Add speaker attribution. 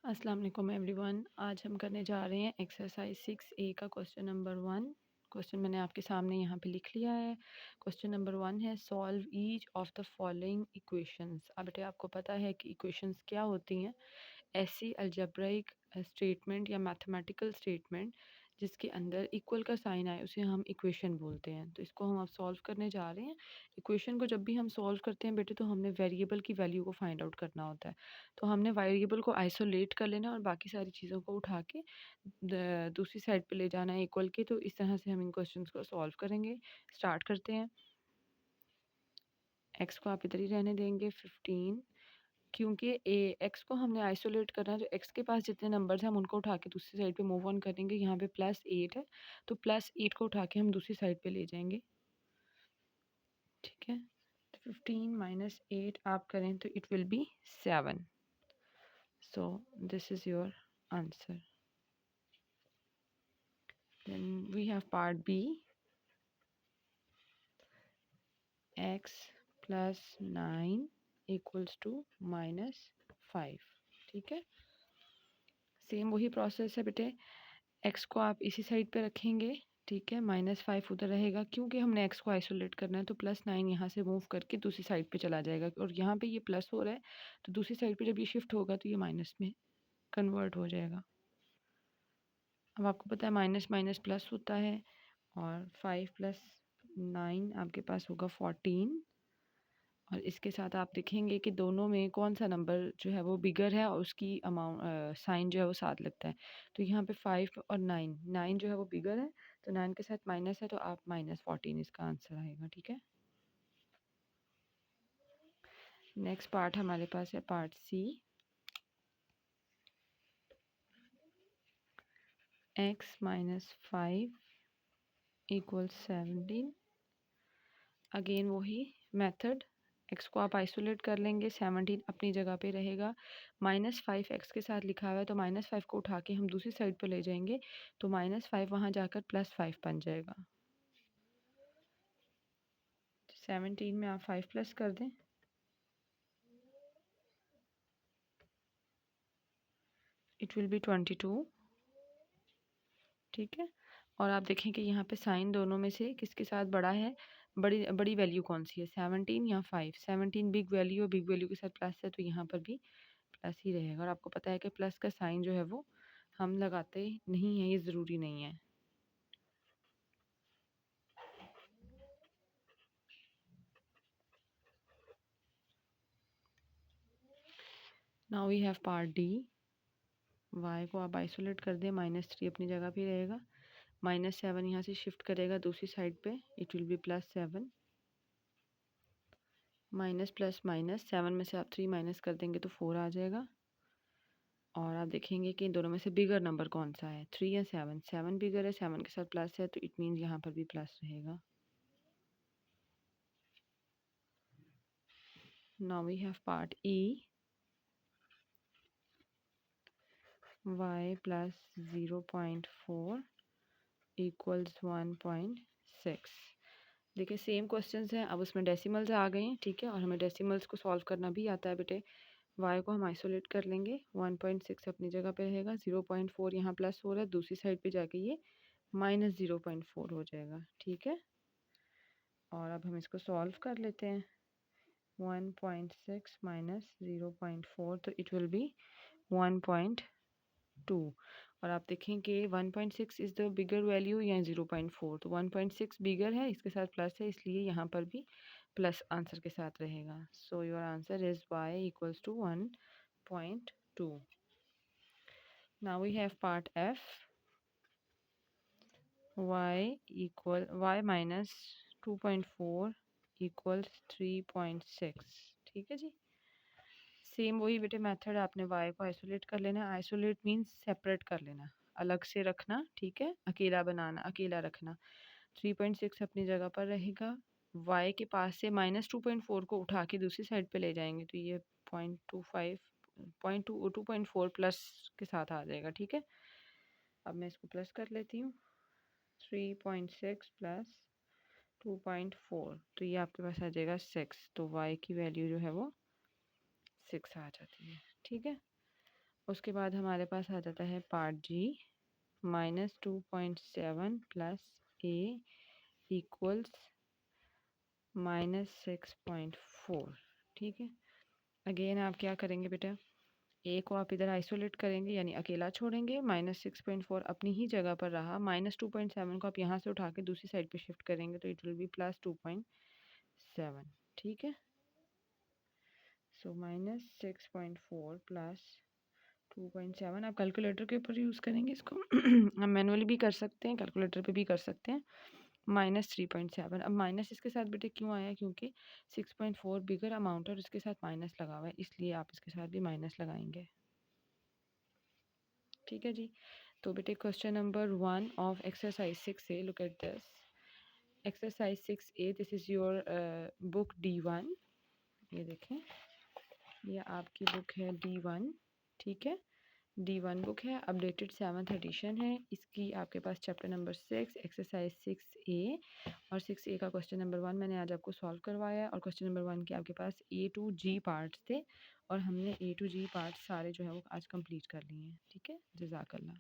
Speaker 1: अस्सलाम वालेकुम एवरीवन। आज हम करने जा रहे हैं एक्सरसाइज 6A का क्वेश्चन नंबर 1। क्वेश्चन मैंने आपके सामने यहाँ पे लिख लिया है। क्वेश्चन नंबर 1 है solve each of the following equations. अब बेटे आपको पता है कि इक्वेशंस क्या होती हैं। ऐसी अलजेब्राइक स्टेटमेंट या मैथमेटिकल स्टेटमेंट जिसके अंदर इक्वल का साइन आए उसे हम इक्वेशन बोलते हैं। तो इसको हम अब सॉल्व करने जा रहे हैं। इक्वेशन को जब भी हम सॉल्व करते हैं बेटे तो हमने वेरिएबल की वैल्यू को फाइंड आउट करना होता है। तो हमने वेरिएबल को आइसोलेट कर लेना और बाकी सारी चीज़ों को उठा के दूसरी साइड पे ले जाना है इक्वल के। तो इस तरह से हम इन क्वेश्चंस को सॉल्व करेंगे। स्टार्ट करते हैं। एक्स को आप इधर ही रहने देंगे 15, क्योंकि एक्स को हमने आइसोलेट करना है। तो एक्स के पास जितने नंबर्स हैं हम उनको उठा के दूसरी साइड पे मूव ऑन करेंगे। यहाँ पे +8 है तो +8 को उठा के हम दूसरी साइड पे ले जाएंगे। ठीक है, 15 - 8 आप करें तो it will be 7। So this is your answer. Then we have part B, x plus 9 equals to -5। ठीक है, सेम वही प्रोसेस है बेटे। x को आप इसी साइड पे रखेंगे। ठीक है, -5 उधर रहेगा क्योंकि हमने x को आइसोलेट करना है। तो +9 यहाँ से मूव करके दूसरी साइड पे चला जाएगा और यहाँ पे ये प्लस हो रहा है तो दूसरी साइड पे जब ये शिफ्ट होगा तो ये माइनस में कन्वर्ट हो जाएगा। अब आपको पता है माइनस माइनस प्लस होता है और 5 + 9 आपके पास होगा 14। और इसके साथ आप देखेंगे कि दोनों में कौन सा नंबर जो है वो बिगर है और उसकी अमाउंट साइन जो है वो साथ लगता है। तो यहाँ पे 5 और 9 जो है वो बिगर है तो 9 के साथ माइनस है तो आप -14 इसका आंसर आएगा। ठीक है, नेक्स्ट पार्ट हमारे पास है पार्ट सी। x - 5 = 17। अगेन वही मेथड, x को आप आइसोलेट कर लेंगे, 17 अपनी जगह पे रहेगा। -5 x के साथ लिखा हुआ है तो -5 को उठा के हम दूसरी साइड पे ले जाएंगे तो -5 वहाँ जाकर +5 बन जाएगा। 17 में आप 5 प्लस कर दें, इट विल बी 22। ठीक है, और आप देखें कि यहाँ पे साइन दोनों में से किसके साथ बड़ा है, बड़ी बड़ी वैल्यू कौन सी है, 17 या 5। 17 बिग वैल्यू और बिग वैल्यू के साथ प्लस है तो यहाँ पर भी प्लस ही रहेगा। और आपको पता है कि प्लस का साइन जो है वो हम लगाते नहीं हैं, ये ज़रूरी नहीं है। Now we have part D. y को आप आइसोलेट कर दें, -3 अपनी जगह पे रहेगा। -7 यहाँ से शिफ्ट करेगा दूसरी साइड पे, it will be +7। Minus plus minus 7 में से आप 3 माइनस कर देंगे तो 4 आ जाएगा। और आप देखेंगे कि इन दोनों में से बिगर नंबर कौन सा है, 3 या 7। 7 बिगर है, 7 के साथ प्लस है तो इट मीन्स यहाँ पर भी प्लस रहेगा। Now we have part E. y + 0.4 = 1.6। देखिए सेम क्वेश्चंस हैं, अब उसमें डेसिमल्स आ गए हैं। ठीक है, और हमें डेसिमल्स को सॉल्व करना भी आता है बेटे। y को हम आइसोलेट कर लेंगे, 1.6 अपनी जगह पे रहेगा, 0.4 यहाँ प्लस हो रहा है, दूसरी साइड पे जाके ये -0.4 हो जाएगा। ठीक है, और अब हम इसको सॉल्व कर लेते हैं। 1.6 - 0.4 तो इट विल बी 1.2। और आप देखें कि 1.6 इज़ द बिगर वैल्यू या 0.4। तो 1.6 बिगर है, इसके साथ प्लस है, इसलिए यहाँ पर भी प्लस आंसर के साथ रहेगा। So your answer is y = 1.2। Now we have part F. y - 2.4 = 3.6। ठीक है जी, सेम वही बेटे मेथड, आपने y को आइसोलेट कर लेना। आइसोलेट मीन्स सेपरेट कर लेना, अलग से रखना। ठीक है, अकेला बनाना, अकेला रखना। 3.6 अपनी जगह पर रहेगा। y के पास से -2.4 को उठा के दूसरी साइड पे ले जाएंगे तो ये 2.4 प्लस के साथ आ जाएगा। ठीक है, अब मैं इसको प्लस कर लेती हूँ, 3.6 + 2.4 तो ये आपके पास आ जाएगा 6। तो y की वैल्यू जो है वो 6 आ जाती है। ठीक है, उसके बाद हमारे पास आ जाता है पार्ट जी, -2.7 प्लस ए इक्वल्स -6.4। ठीक है, अगेन आप क्या करेंगे बेटा, ए को आप इधर आइसोलेट करेंगे यानी अकेला छोड़ेंगे, -6.4 अपनी ही जगह पर रहा, -2.7 को आप यहाँ से उठा के दूसरी साइड पे शिफ्ट करेंगे तो इट विल बी +2.7। ठीक है, सो -6.4 प्लस 2.7, आप कैलकुलेटर के ऊपर यूज़ करेंगे इसको हम मैनुअली भी कर सकते हैं, कैलकुलेटर पे भी कर सकते हैं। -3.7, अब माइनस इसके साथ बेटे क्यों आया, क्योंकि 6.4 बिगर अमाउंट है और इसके साथ माइनस लगा हुआ है, इसलिए आप इसके साथ भी माइनस लगाएंगे। ठीक है जी, तो बेटे question number 1 of exercise 6A, look at this exercise 6A, this is your book D1। ये देखें, ये आपकी बुक है D1। ठीक है, D1 बुक है, अपडेटेड 7th एडिशन है इसकी। आपके पास चैप्टर नंबर 6 एक्सरसाइज 6A और 6A का क्वेश्चन नंबर 1 मैंने आज आपको सॉल्व करवाया है और क्वेश्चन नंबर 1 के आपके पास A to G पार्ट्स थे और हमने A to G पार्ट्स सारे जो है वो आज कंप्लीट कर लिए हैं। ठीक है, जज़ाकल्लाह।